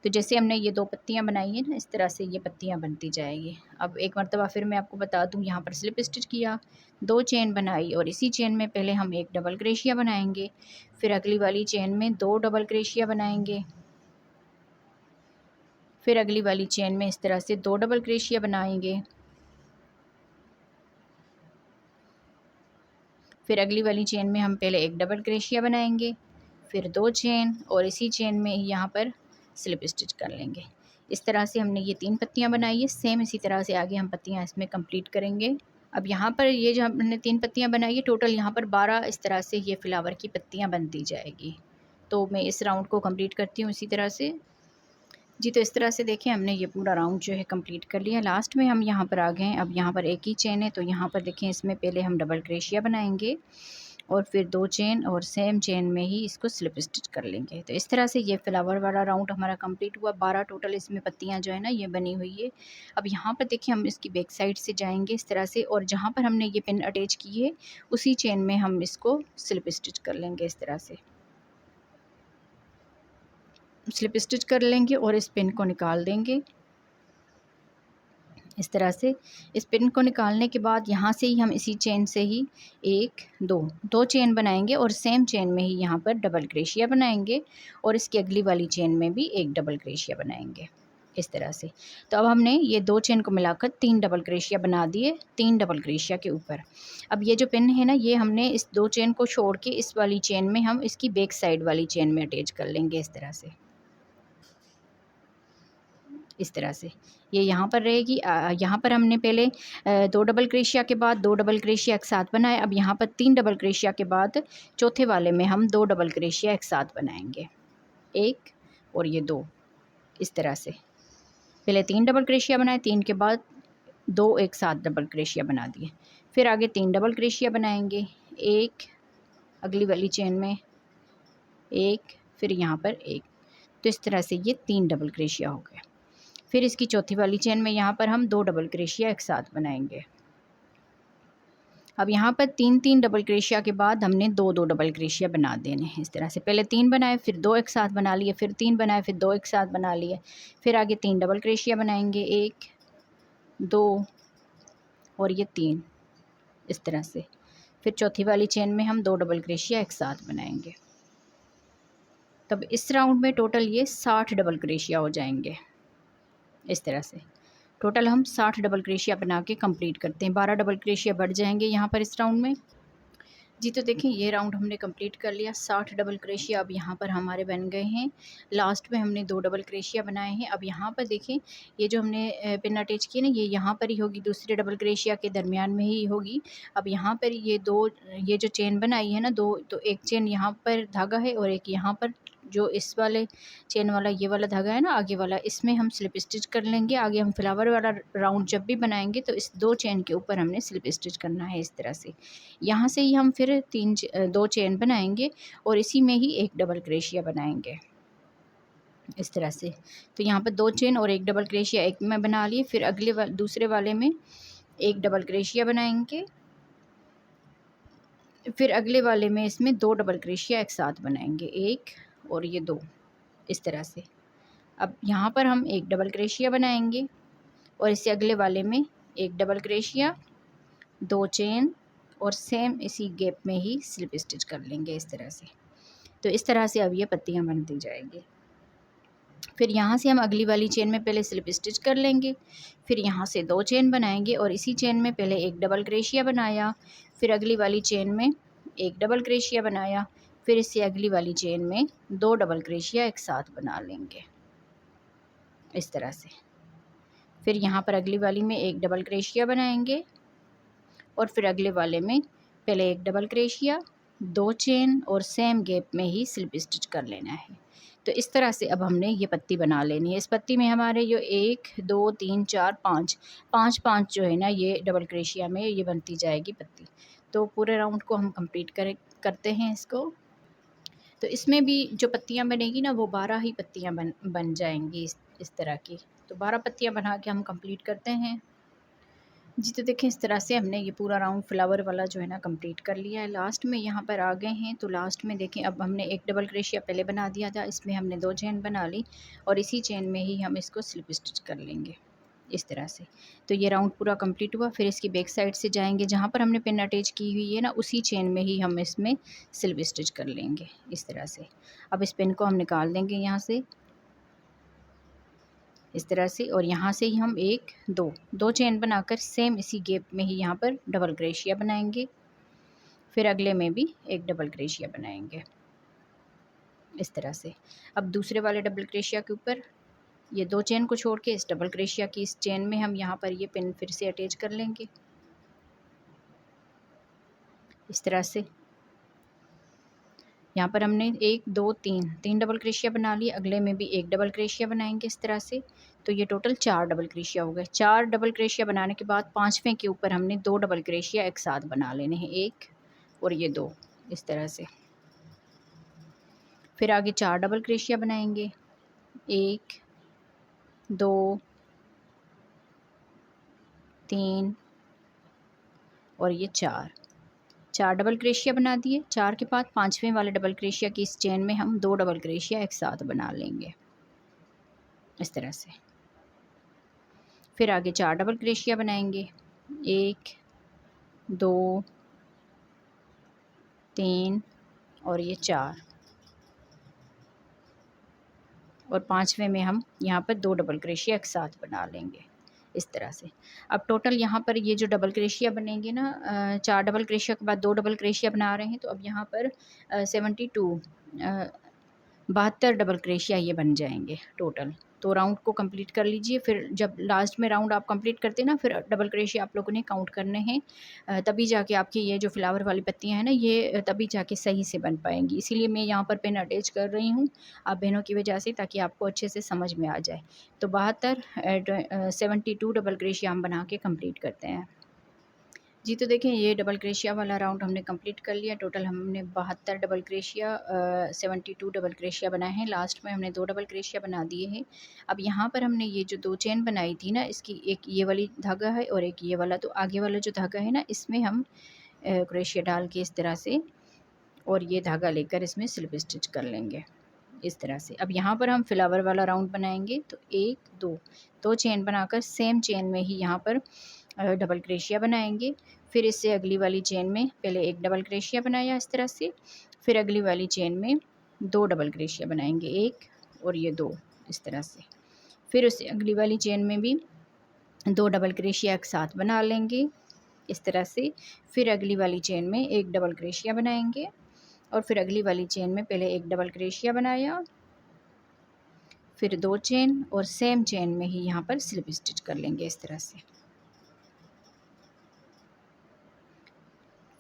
तो जैसे हमने ये 2 पत्तियां बनाई हैं ना इस तरह से ये पत्तियां बनती जाएगी। अब एक मरतबा फिर मैं आपको बता दूं, यहाँ पर स्लिप स्टिच किया, 2 चेन बनाई और इसी चेन में पहले हम एक डबल क्रोशिया बनाएंगे, फिर अगली वाली चेन में 2 डबल क्रोशिया बनाएंगे, फिर अगली वाली चेन में इस तरह से 2 डबल क्रोशिया बनाएंगे, फिर अगली वाली चेन में हम पहले एक डबल क्रोशिया बनाएंगे, फिर 2 चेन और इसी चेन में यहाँ पर स्लिप स्टिच कर लेंगे। इस तरह से हमने ये 3 पत्तियाँ बनाई है। सेम इसी तरह से आगे हम पत्तियाँ इसमें कंप्लीट करेंगे। अब यहाँ पर ये जो हमने 3 पत्तियाँ बनाई है, टोटल यहाँ पर 12 इस तरह से ये फ्लावर की पत्तियाँ बनती जाएगी। तो मैं इस राउंड को कंप्लीट करती हूँ इसी तरह से। जी, तो इस तरह से देखिए हमने ये पूरा राउंड जो है कंप्लीट कर लिया। लास्ट में हम यहाँ पर आ गए हैं। अब यहाँ पर एक ही चेन है, तो यहाँ पर देखें इसमें पहले हम डबल क्रोशिया बनाएंगे और फिर 2 चेन और सेम चेन में ही इसको स्लिप स्टिच कर लेंगे। तो इस तरह से ये फ्लावर वाला राउंड हमारा कंप्लीट हुआ। 12 टोटल इसमें पत्तियां जो है ना ये बनी हुई है। अब यहाँ पर देखिए हम इसकी बैक साइड से जाएंगे इस तरह से, और जहाँ पर हमने ये पिन अटैच की है उसी चेन में हम इसको स्लिप स्टिच कर लेंगे। इस तरह से स्लिप स्टिच कर लेंगे और इस पिन को निकाल देंगे। इस तरह से इस पिन को निकालने के बाद यहाँ से ही हम इसी चेन से ही 1 2 चेन बनाएंगे और सेम चेन में ही यहाँ पर डबल क्रोशिया बनाएंगे और इसकी अगली वाली चेन में भी एक डबल क्रोशिया बनाएंगे इस तरह से। तो अब हमने ये 2 चेन को मिलाकर 3 डबल क्रोशिया बना दिए 3 डबल क्रोशिया के ऊपर। अब ये जो पिन है ना, ये हमने इस 2 चेन को छोड़ के इस वाली चेन में हम इसकी बैक साइड वाली चेन में अटैच कर लेंगे इस तरह से। इस तरह से ये यहाँ पर रहेगी। यहाँ पर हमने पहले 2 डबल क्रोशिया के बाद 2 डबल क्रोशिया एक साथ बनाए। अब यहाँ पर 3 डबल क्रोशिया के बाद चौथे वाले में हम 2 डबल क्रोशिया एक साथ बनाएंगे, 1 और ये 2। इस तरह से पहले 3 डबल क्रोशिया बनाए, 3 के बाद 2 एक साथ डबल क्रोशिया बना दिए। फिर आगे 3 डबल क्रोशिया बनाएंगे, 1 अगली वाली चेन में 1, फिर यहाँ पर 1। तो इस तरह से ये 3 डबल क्रोशिया हो गए। फिर इसकी चौथी वाली चेन में यहाँ पर हम 2 डबल क्रोशिया एक साथ बनाएंगे। अब यहाँ पर 3 डबल क्रोशिया के बाद हमने 2 डबल क्रोशिया बना देने हैं इस तरह से। पहले 3 बनाए, फिर 2 एक साथ बना लिए, फिर 3 बनाए, फिर 2 एक साथ बना लिए। फिर आगे 3 डबल क्रोशिया बनाएंगे, 1 2 और ये 3 इस तरह से। फिर चौथी वाली चेन में हम 2 डबल क्रोशिया एक साथ बनाएंगे। तब इस राउंड में टोटल ये 60 डबल क्रोशिया हो जाएंगे इस तरह से। टोटल हम 60 डबल क्रोशिया बना के कंप्लीट करते हैं। 12 डबल क्रोशिया बढ़ जाएंगे यहाँ पर इस राउंड में। जी, तो देखें ये राउंड हमने कंप्लीट कर लिया। 60 डबल क्रोशिया अब यहाँ पर हमारे बन गए हैं। लास्ट में हमने 2 डबल क्रोशिया बनाए हैं। अब यहाँ पर देखें ये जो हमने पिन अटैच की है ना, ये यहाँ पर ही होगी, दूसरे डबल क्रोशिया के दरमियान में ही होगी। अब यहाँ पर ये जो चेन बनाई है ना 2, तो एक चेन यहाँ पर धागा है और एक यहाँ पर जो इस वाले चेन वाला ये वाला धागा है ना आगे वाला, इसमें हम स्लिप स्टिच कर लेंगे। आगे हम फ्लावर वाला राउंड जब भी बनाएंगे तो इस 2 चेन के ऊपर हमने स्लिप स्टिच करना है इस तरह से। यहाँ से ही हम फिर 2 चेन बनाएंगे और इसी में ही एक डबल क्रोशिया बनाएंगे इस तरह से। तो यहाँ पर 2 चेन और एक डबल क्रोशिया एक में बना लिए। फिर दूसरे वाले में एक डबल क्रोशिया बनाएंगे। फिर अगले वाले में इसमें 2 डबल क्रोशिया एक साथ बनाएंगे, 1 और ये 2 इस तरह से। अब यहाँ पर हम एक डबल क्रोशिया बनाएंगे और इससे अगले वाले में एक डबल क्रोशिया, 2 चेन और सेम इसी गैप में ही स्लिप स्टिच कर लेंगे इस तरह से। तो इस तरह से अब ये पत्तियाँ बनती जाएंगी। फिर यहाँ से हम अगली वाली चेन में पहले स्लिप स्टिच कर लेंगे। फिर यहाँ से 2 चेन बनाएंगे और इसी चेन में पहले एक डबल क्रोशिया बनाया, फिर अगली वाली चेन में एक डबल क्रोशिया बनाया, फिर इससे अगली वाली चेन में 2 डबल क्रोशिया एक साथ बना लेंगे इस तरह से। फिर यहाँ पर अगली वाली में एक डबल क्रोशिया बनाएंगे और फिर अगले वाले में पहले एक डबल क्रोशिया, 2 चेन और सेम गैप में ही स्लिप स्टिच कर लेना है। तो इस तरह से अब हमने ये पत्ती बना लेनी है। इस पत्ती में हमारे जो 1 2 3 4 5 जो है ना ये डबल क्रोशिया में ये बनती जाएगी पत्ती। तो पूरे राउंड को हम कंप्लीट करते हैं इसको। तो इसमें भी जो पत्तियां बनेगी ना वो 12 ही पत्तियां बन जाएंगी इस तरह की। तो 12 पत्तियां बना के हम कंप्लीट करते हैं। जी, तो देखिए इस तरह से हमने ये पूरा राउंड फ्लावर वाला जो है ना कंप्लीट कर लिया है। लास्ट में यहाँ पर आ गए हैं। तो लास्ट में देखें अब हमने एक डबल क्रोशिया पहले बना दिया था, इसमें हमने 2 चेन बना ली और इसी चेन में ही हम इसको स्लिप स्टिच कर लेंगे इस तरह से। तो ये राउंड पूरा कंप्लीट हुआ। फिर इसकी बैक साइड से जाएंगे, जहाँ पर हमने पिन अटैच की हुई है ना उसी चेन में ही हम इसमें स्लिप स्टिच कर लेंगे इस तरह से। अब इस पिन को हम निकाल देंगे यहाँ से इस तरह से, और यहाँ से ही हम 1 2 चेन बनाकर सेम इसी गैप में ही यहाँ पर डबल क्रोशिया बनाएंगे फिर अगले में भी एक डबल क्रोशिया बनाएंगे इस तरह से। अब दूसरे वाले डबल क्रोशिया के ऊपर ये 2 चेन को छोड़ के इस डबल क्रोशिया की इस चेन में हम यहाँ पर ये पिन फिर से अटैच कर लेंगे इस तरह से। यहाँ पर हमने 1 2 3 डबल क्रोशिया बना लिए, अगले में भी एक डबल क्रोशिया बनाएंगे इस तरह से। तो ये टोटल 4 डबल क्रोशिया हो गए। 4 डबल क्रोशिया बनाने के बाद 5वें के ऊपर हमने 2 डबल क्रोशिया एक साथ बना लेने हैं, 1 और ये 2 इस तरह से। फिर आगे 4 डबल क्रोशिया बनाएंगे, 1 2 3 और ये 4 डबल क्रोशिया बना दिए। 4 के बाद 5वें वाले डबल क्रोशिया की इस चेन में हम 2 डबल क्रोशिया एक साथ बना लेंगे इस तरह से। फिर आगे 4 डबल क्रोशिया बनाएंगे, 1 2 3 और ये 4 और 5वें में हम यहाँ पर 2 डबल क्रोशिया एक साथ बना लेंगे इस तरह से। अब टोटल यहाँ पर ये जो डबल क्रोशिया बनेंगे ना, 4 डबल क्रोशिया के बाद 2 डबल क्रोशिया बना रहे हैं, तो अब यहाँ पर 72 डबल क्रोशिया ये बन जाएंगे टोटल। तो राउंड को कंप्लीट कर लीजिए। फिर जब लास्ट में राउंड आप कंप्लीट करते हैं ना, फिर डबल क्रोशिया आप लोगों ने काउंट करने हैं, तभी जाके आपकी ये जो फ्लावर वाली पत्तियां हैं ना, ये तभी जाके सही से बन पाएंगी। इसीलिए मैं यहाँ पर पेन अटैच कर रही हूँ आप बहनों की वजह से, ताकि आपको अच्छे से समझ में आ जाए। तो 72 डबल क्रोशिया हम बना के कंप्लीट करते हैं जी। तो देखें ये डबल क्रोशिया वाला राउंड हमने कंप्लीट कर लिया। टोटल हमने 72 डबल क्रोशिया 72 डबल क्रोशिया बनाए हैं। लास्ट में हमने 2 डबल क्रोशिया बना दिए हैं। अब यहाँ पर हमने ये जो 2 चेन बनाई थी ना, इसकी एक ये वाली धागा है और एक ये वाला, तो आगे वाला जो धागा है ना, इसमें हम क्रोशिया डाल के इस तरह से और ये धागा लेकर इसमें स्लिप स्टिच कर लेंगे इस तरह से। अब यहाँ पर हम फ्लावर वाला राउंड बनाएंगे, तो 1 2 चेन बनाकर सेम चेन में ही यहाँ पर डबल क्रोशिया बनाएंगे। फिर इससे अगली वाली चेन में पहले एक डबल क्रोशिया बनाया इस तरह से, फिर अगली वाली चेन में 2 डबल क्रोशिया बनाएंगे, 1 और ये 2 इस तरह से। फिर उससे अगली वाली चेन में भी 2 डबल क्रोशिया एक साथ बना लेंगे इस तरह से। फिर अगली वाली चेन में एक डबल क्रोशिया बनाएंगे और फिर अगली वाली चेन में पहले एक डबल क्रोशिया बनाया, फिर 2 चेन और सेम चेन में ही यहाँ पर स्लिप स्टिच कर लेंगे इस तरह से।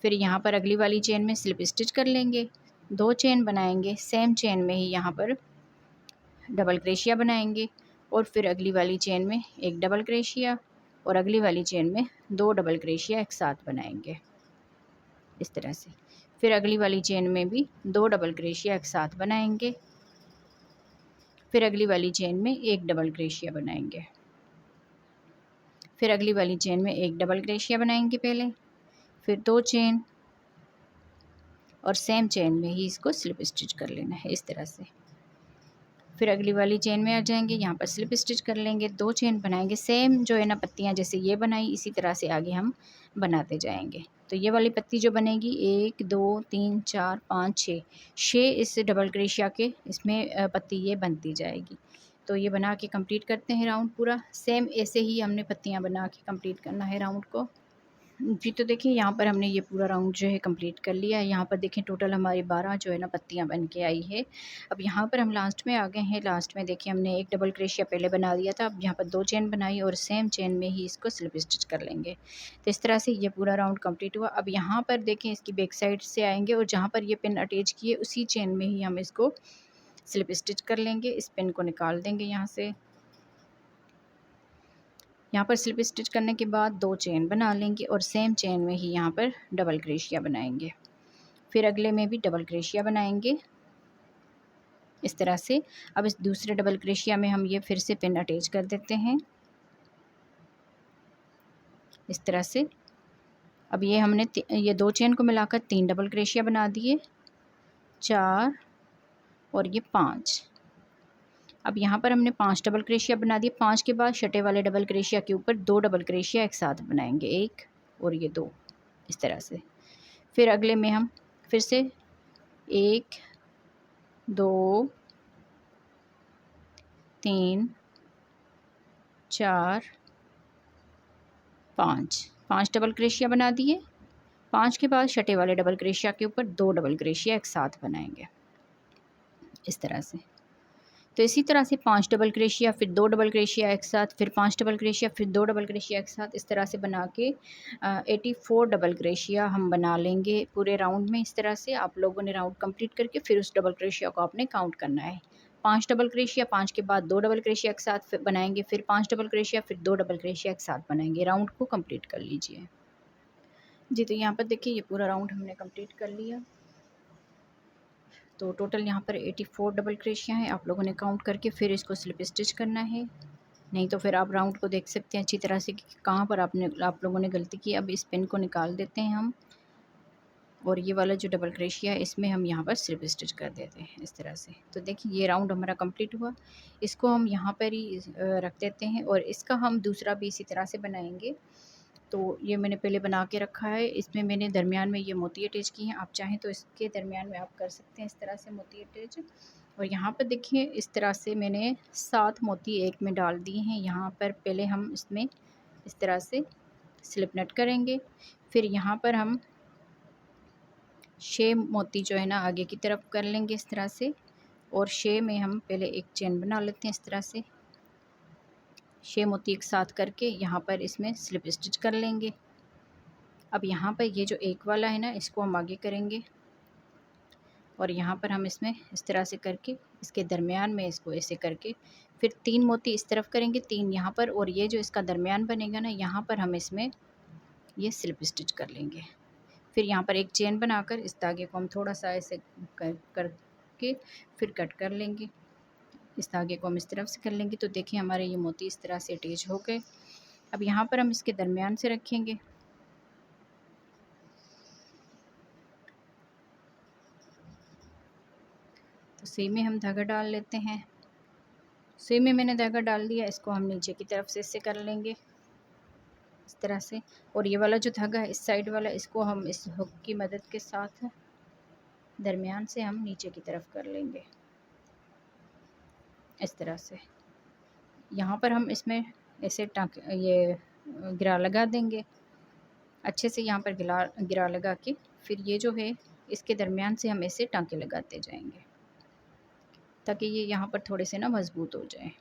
फिर यहाँ पर अगली वाली चेन में स्लिप स्टिच कर लेंगे, 2 चेन बनाएंगे, सेम चेन में ही यहाँ पर डबल क्रोशिया बनाएंगे और फिर अगली वाली चेन में एक डबल क्रोशिया और अगली वाली चेन में 2 डबल क्रोशिया एक साथ बनाएंगे इस तरह से। फिर अगली वाली चेन में भी 2 डबल क्रोशिया एक साथ बनाएंगे, फिर अगली वाली चेन में एक डबल क्रोशिया बनाएंगे, फिर अगली वाली चेन में एक डबल क्रोशिया बनाएंगे पहले, फिर 2 चेन और सेम चेन में ही इसको स्लिप स्टिच कर लेना है इस तरह से। फिर अगली वाली चेन में आ जाएंगे, यहाँ पर स्लिप स्टिच कर लेंगे, 2 चेन बनाएंगे, सेम जो है ना पत्तियाँ जैसे ये बनाई इसी तरह से आगे हम बनाते जाएंगे। तो ये वाली पत्ती जो बनेगी 1 2 3 4 5 6 इस डबल क्रोशिया के इसमें पत्ती ये बनती जाएगी। तो ये बना के कंप्लीट करते हैं राउंड पूरा। सेम ऐसे ही हमने पत्तियाँ बना के कंप्लीट करना है राउंड को जी। तो देखिए यहाँ पर हमने ये पूरा राउंड जो है कंप्लीट कर लिया है। यहाँ पर देखें टोटल हमारी 12 जो है ना पत्तियाँ बन के आई है। अब यहाँ पर हम लास्ट में आ गए हैं। लास्ट में देखिए हमने एक डबल क्रोशिया पहले बना दिया था, अब यहाँ पर 2 चेन बनाई और सेम चेन में ही इसको स्लिप स्टिच कर लेंगे। तो इस तरह से ये पूरा राउंड कंप्लीट हुआ। अब यहाँ पर देखें इसकी बैक साइड से आएंगे और जहाँ पर ये पिन अटैच किए उसी चेन में ही हम इसको स्लिप स्टिच कर लेंगे। इस पिन को निकाल देंगे यहाँ से। यहाँ पर स्लिप स्टिच करने के बाद 2 चेन बना लेंगे और सेम चेन में ही यहाँ पर डबल क्रोशिया बनाएंगे। फिर अगले में भी डबल क्रोशिया बनाएंगे इस तरह से। अब इस दूसरे डबल क्रोशिया में हम ये फिर से पिन अटैच कर देते हैं इस तरह से। अब ये हमने ये 2 चेन को मिलाकर 3 डबल क्रोशिया बना दिए, 4 और ये 5। अब यहाँ पर हमने 5 डबल क्रोशिया बना दिए। 5 के बाद छठे वाले डबल क्रोशिया के ऊपर 2 डबल क्रोशिया एक साथ बनाएंगे, 1 और ये 2 इस तरह से। फिर अगले में हम फिर से 1 2 3 4 5 डबल क्रोशिया बना दिए 5 के बाद छठे वाले डबल क्रोशिया के ऊपर 2 डबल क्रोशिया एक साथ बनाएंगे इस तरह से। तो इसी तरह से 5 डबल क्रोशिया, फिर 2 डबल क्रोशिया एक साथ, फिर 5 डबल क्रोशिया, फिर 2 डबल क्रोशिया एक साथ, इस तरह से बना के 84 डबल क्रोशिया हम बना लेंगे पूरे राउंड में। इस तरह से आप लोगों ने राउंड कंप्लीट करके फिर उस डबल क्रोशिया को आपने काउंट करना है। 5 डबल क्रोशिया, 5 के बाद 2 डबल क्रोशिया एक साथ बनाएंगे, फिर 5 डबल क्रोशिया, फिर 2 डबल क्रोशिया एक साथ बनाएंगे। राउंड को कंप्लीट कर लीजिए जी। तो यहाँ पर देखिए ये पूरा राउंड हमने कंप्लीट कर लिया। तो टोटल यहाँ पर 84 डबल क्रोशिया है। आप लोगों ने काउंट करके फिर इसको स्लिप स्टिच करना है, नहीं तो फिर आप राउंड को देख सकते हैं अच्छी तरह से कि कहाँ पर आप लोगों ने गलती की। अब इस पिन को निकाल देते हैं हम, और ये वाला जो डबल क्रोशिया है इसमें हम यहाँ पर स्लिप स्टिच कर देते हैं इस तरह से। तो देखिए ये राउंड हमारा कंप्लीट हुआ। इसको हम यहाँ पर ही रख देते हैं, और इसका हम दूसरा भी इसी तरह से बनाएंगे। तो ये मैंने पहले बना के रखा है, इसमें मैंने दरमियान में ये मोती अटैच की हैं। आप चाहें तो इसके दरमियान में आप कर सकते हैं इस तरह से मोती अटैच। और यहाँ पर देखिए इस तरह से मैंने 7 मोती एक में डाल दिए हैं। यहाँ पर पहले हम इसमें इस तरह से स्लिप नट करेंगे, फिर यहाँ पर हम 6 मोती जो है ना आगे की तरफ कर लेंगे इस तरह से, और 6 में हम पहले एक चेन बना लेते हैं इस तरह से। 6 मोती एक साथ करके यहाँ पर इसमें स्लिप स्टिच कर लेंगे। अब यहाँ पर ये जो एक वाला है ना इसको हम आगे करेंगे, और यहाँ पर हम इसमें इस तरह से करके इसके दरमियान में इसको ऐसे करके फिर 3 मोती इस तरफ करेंगे, 3 यहाँ पर, और ये जो इसका दरमियान बनेगा ना यहाँ पर हम इसमें ये स्लिप स्टिच कर लेंगे। फिर यहाँ पर एक चेन बनाकर इस धागे को हम थोड़ा सा ऐसे करके फिर कट कर लेंगे। इस धागे को हम इस तरफ से कर लेंगे। तो देखिए हमारे ये मोती इस तरह से अटैच हो गए। अब यहाँ पर हम इसके दरमियान से रखेंगे। तो सुई में हम धागा डाल लेते हैं। सुई में मैंने धागा डाल दिया, इसको हम नीचे की तरफ से इससे कर लेंगे इस तरह से। और ये वाला जो धागा है इस साइड वाला, इसको हम इस हुक की मदद के साथ दरमियान से हम नीचे की तरफ कर लेंगे इस तरह से। यहाँ पर हम इसमें ऐसे ये गिरा लगा देंगे अच्छे से, यहाँ पर गिरा लगा के फिर ये जो है इसके दरमियान से हम ऐसे टाँके लगाते जाएंगे ताकि ये यहाँ पर थोड़े से ना मज़बूत हो जाए।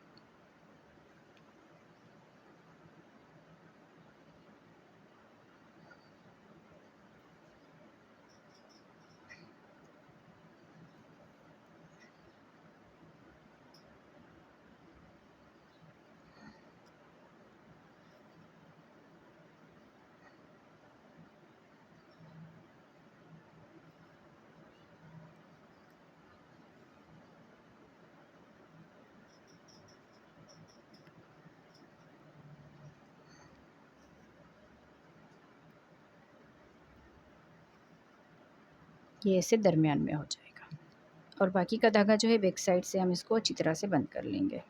ये ऐसे दरमियान में हो जाएगा, और बाकी का धागा जो है बैक साइड से हम इसको अच्छी तरह से बंद कर लेंगे।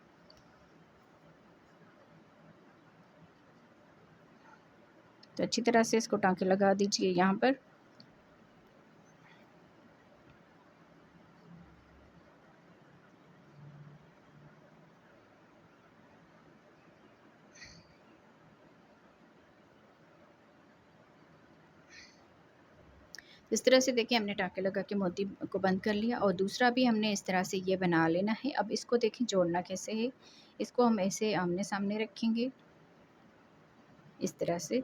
तो अच्छी तरह से इसको टाँके लगा दीजिए यहाँ पर। इस तरह से देखिए हमने टाँके लगा के मोती को बंद कर लिया, और दूसरा भी हमने इस तरह से ये बना लेना है। अब इसको देखिए जोड़ना कैसे है। इसको हम ऐसे आमने सामने रखेंगे इस तरह से,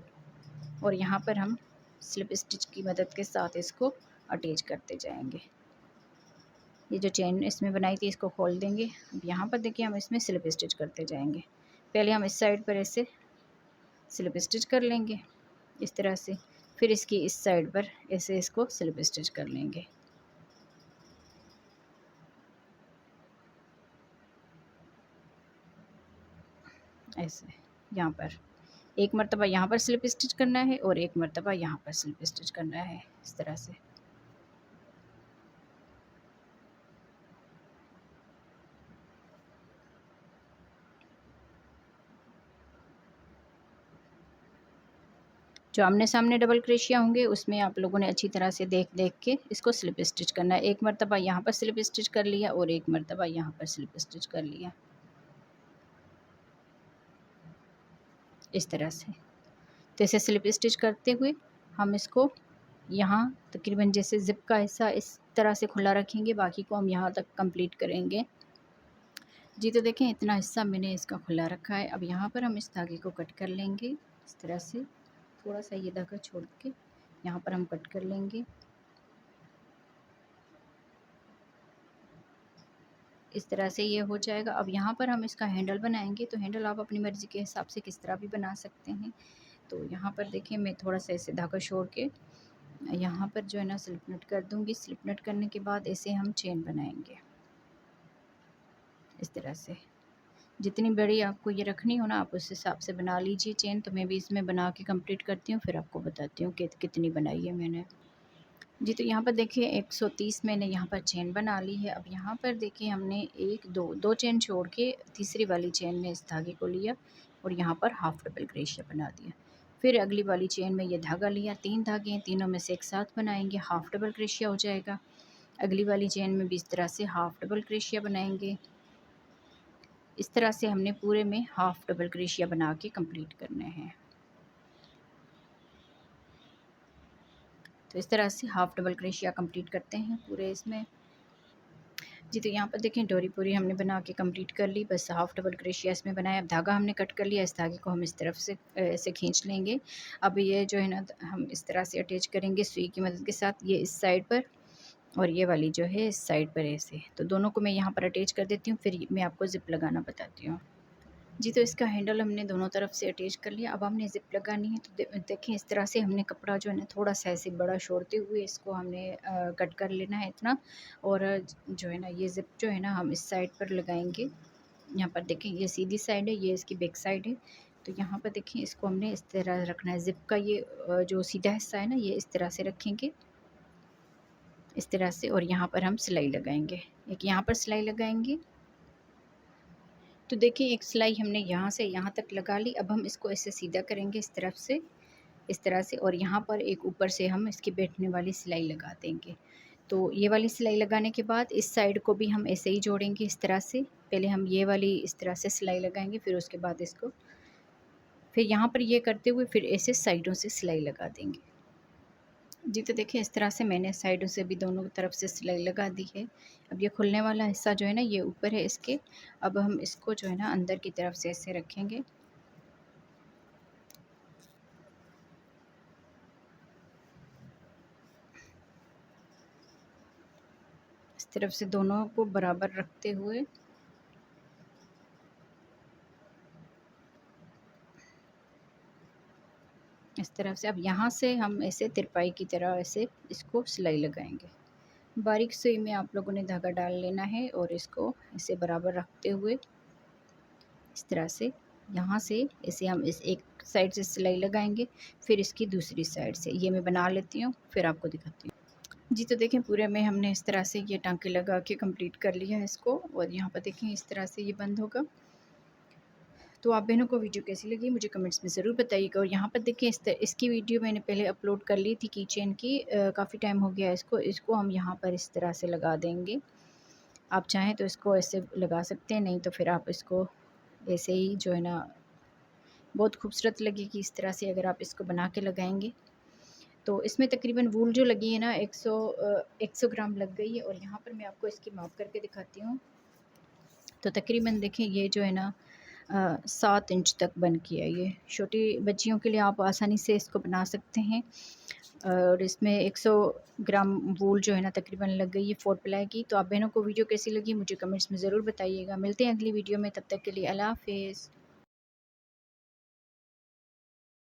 और यहाँ पर हम स्लिप स्टिच की मदद के साथ इसको अटैच करते जाएंगे। ये जो चेन इसमें बनाई थी इसको खोल देंगे। अब यहाँ पर देखिए हम इसमें स्लिप स्टिच करते जाएंगे। पहले हम इस साइड पर ऐसे स्लिप स्टिच कर लेंगे इस तरह से, फिर इसकी इस साइड पर ऐसे इसको स्लिप स्टिच कर लेंगे। ऐसे यहाँ पर एक मरतबा यहाँ पर स्लिप स्टिच करना है, और एक मरतबा यहाँ पर स्लिप स्टिच करना है इस तरह से। जो आमने सामने डबल क्रोशिया होंगे उसमें आप लोगों ने अच्छी तरह से देख देख के इसको स्लिप स्टिच करना है। एक मरतबा यहाँ पर स्लिप स्टिच कर लिया, और एक मरतबा यहाँ पर स्लिप स्टिच कर लिया इस तरह से। तो इसे स्लिप स्टिच करते हुए हम इसको यहाँ तकरीबन जैसे ज़िप का हिस्सा इस तरह से खुला रखेंगे, बाकी को हम यहाँ तक कंप्लीट करेंगे। जी तो देखें इतना हिस्सा मैंने इसका खुला रखा है। अब यहाँ पर हम इस धागे को कट कर लेंगे इस तरह से, थोड़ा सा ये धागा छोड़ के यहाँ पर हम कट कर लेंगे। इस तरह से ये हो जाएगा। अब यहाँ पर हम इसका हैंडल बनाएंगे, तो हैंडल आप अपनी मर्ज़ी के हिसाब से किस तरह भी बना सकते हैं। तो यहाँ पर देखिए मैं थोड़ा सा ऐसे धागा छोड़ के यहाँ पर जो है ना स्लिप नट कर दूँगी। स्लिप नट करने के बाद ऐसे हम चेन बनाएंगे इस तरह से। जितनी बड़ी आपको ये रखनी हो ना आप उस हिसाब से बना लीजिए चेन। तो मैं भी इसमें बना के कंप्लीट करती हूँ, फिर आपको बताती हूँ कि कितनी बनाई है मैंने। जी तो यहाँ पर देखिए 130 मैंने यहाँ पर चेन बना ली है। अब यहाँ पर देखिए हमने एक दो चेन छोड़ के तीसरी वाली चेन में इस धागे को लिया और यहाँ पर हाफ डबल क्रोशिया बना दिया। फिर अगली वाली चेन में ये धागा लिया, 3 धागे हैं, तीनों में से एक साथ बनाएंगे, हाफ डबल क्रोशिया हो जाएगा। अगली वाली चेन में भी इस तरह से हाफ डबल क्रोशिया बनाएंगे। इस तरह से हमने पूरे में हाफ डबल क्रोशिया बना के कंप्लीट करने हैं। तो इस तरह से हाफ डबल क्रोशिया कंप्लीट करते हैं पूरे इसमें। जी तो यहाँ पर देखें डोरी पूरी हमने बना के कंप्लीट कर ली, बस हाफ डबल क्रोशिया इसमें बनाया। अब धागा हमने कट कर लिया, इस धागे को हम इस तरफ से ऐसे खींच लेंगे। अब ये जो है ना हम इस तरह से अटैच करेंगे सुई की मदद के साथ, ये इस साइड पर और ये वाली जो है इस साइड पर ऐसे। तो दोनों को मैं यहाँ पर अटैच कर देती हूँ, फिर मैं आपको ज़िप लगाना बताती हूँ। जी तो इसका हैंडल हमने दोनों तरफ से अटैच कर लिया। अब हमने ज़िप लगानी है। तो देखें इस तरह से हमने कपड़ा जो है ना थोड़ा सा ऐसे बड़ा छोड़ते हुए इसको हमने कट कर लेना है इतना। और जो है ना ये ज़िप जो है ना हम इस साइड पर लगाएंगे। यहाँ पर देखें ये सीधी साइड है, ये इसकी बैक साइड है। तो यहाँ पर देखें इसको हमने इस तरह रखना है। ज़िप का ये जो सीधा हिस्सा है ना ये इस तरह से रखेंगे, इस तरह से। और यहाँ पर हम सिलाई लगाएंगे, एक यहाँ पर सिलाई लगाएंगे। तो देखिए एक सिलाई हमने यहाँ से यहाँ तक लगा ली। अब हम इसको ऐसे सीधा करेंगे इस तरफ से, इस तरह से। और यहाँ पर एक ऊपर से हम इसकी बैठने वाली सिलाई लगा देंगे। तो ये वाली सिलाई लगाने के बाद इस साइड को भी हम ऐसे ही जोड़ेंगे इस तरह से। पहले हम ये वाली इस तरह से सिलाई लगाएंगे, फिर उसके बाद इसको, फिर यहाँ पर ये करते हुए फिर ऐसे साइडों से सिलाई लगा देंगे। जी तो देखिए इस तरह से मैंने साइडों से भी दोनों तरफ से सिलाई लगा दी है। अब ये खुलने वाला हिस्सा जो है ना ये ऊपर है इसके। अब हम इसको जो है ना अंदर की तरफ से ऐसे रखेंगे। इस तरफ से दोनों को बराबर रखते हुए इस तरफ से। अब यहाँ से हम ऐसे तिरपाई की तरह ऐसे इसको सिलाई लगाएंगे। बारीक सुई में आप लोगों ने धागा डाल लेना है और इसको ऐसे बराबर रखते हुए इस तरह से यहाँ से ऐसे हम इस एक साइड से सिलाई लगाएंगे, फिर इसकी दूसरी साइड से। ये मैं बना लेती हूँ फिर आपको दिखाती हूँ। जी तो देखें पूरे में हमने इस तरह से ये टांके लगा के कंप्लीट कर लिया है इसको। और यहाँ पर देखें इस तरह से ये बंद होगा। तो आप बहनों को वीडियो कैसी लगी मुझे कमेंट्स में ज़रूर बताइएगा। और यहाँ पर देखें इसकी वीडियो मैंने पहले अपलोड कर ली थी की चेन की, काफ़ी टाइम हो गया इसको हम यहाँ पर इस तरह से लगा देंगे। आप चाहें तो इसको ऐसे लगा सकते हैं, नहीं तो फिर आप इसको ऐसे ही जो है ना बहुत खूबसूरत लगेगी इस तरह से अगर आप इसको बना के लगाएंगे। तो इसमें तकरीबन वूल जो लगी है ना 100 ग्राम लग गई है। और यहाँ पर मैं आपको इसकी माप करके दिखाती हूँ। तो तकरीबन देखें ये जो है ना 7 इंच तक बन के आई है। छोटी बच्चियों के लिए आप आसानी से इसको बना सकते हैं। और इसमें 100 ग्राम वूल जो है ना तकरीबन लग गई है 4 प्लाई की। तो आप बहनों को वीडियो कैसी लगी मुझे कमेंट्स में ज़रूर बताइएगा। मिलते हैं अगली वीडियो में, तब तक के लिए अल्लाह हाफ़िज़।